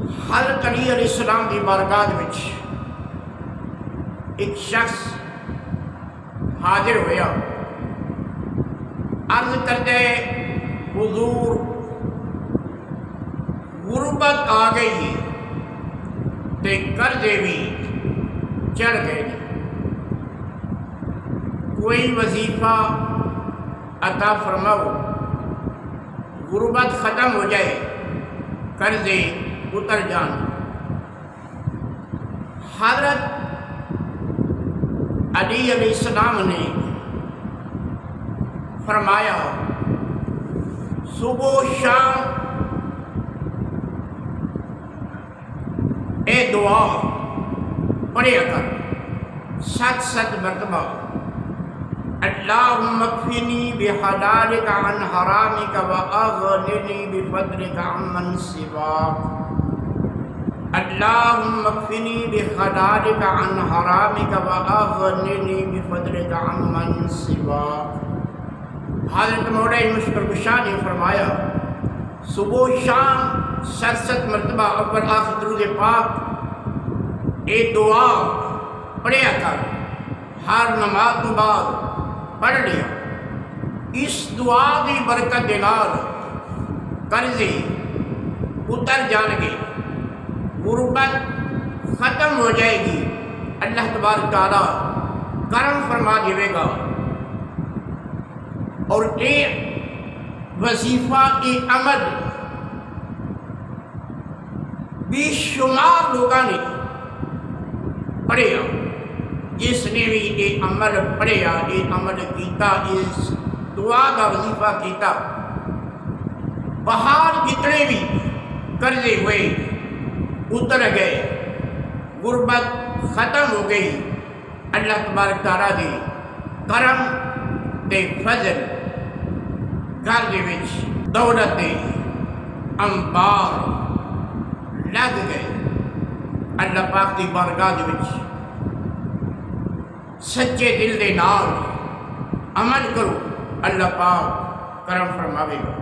حضرت علی علیہ السلام کی بارگاہ وچ ایک شخص حاضر ہویا، عرض کرتے حضور غربت آ گئی تے قرضے بھی چڑھ گئے، کوئی وظیفہ عطا فرماؤ، غربت ختم ہو جائے، قرضے اتر جان۔ حضرت علی علیہ السلام نے فرمایا صبح و شام اے دعا پڑھیا کر 7 مرتبہ، اللہم اکفنی بحلالک عن حرامک واغننی بفضلک عمن سواک، اللہم اکفنی بحلالک عن حرامک واغننی بفضلک عمن سواک۔ حضرت مولا مشکل کشا نے فرمایا صبح و شام 7 مرتبہ اول آخر درود پاک اے دعا پڑھیا کر، ہر نماز تو بعد پڑھ لیا۔ اس دعا کی برکت دے نال قرضے اتر جان گے، غربت ختم ہو جائے گی، اللہ تبارک تعالیٰ کرم فرما دے گا، اور ایک وظیفہ عمل بے شمار لوگوں نے پڑھیا، جس نے بھی یہ عمل پڑھیا، یہ عمل کیتا، اس دعا کا وظیفہ کیتا، باہر جتنے بھی قرضے ہوئے اتر گئے، غربت ختم ہو گئی، اللہ تبارک تعالیٰ دے کرم تے فضل گھر دے وچ دولت دے انبار لگ گئے۔ اللہ پاک دی بارگاہ دے وچ سچے دل دے نال عمل کرو، اللہ پاک کرم فرماوے گا۔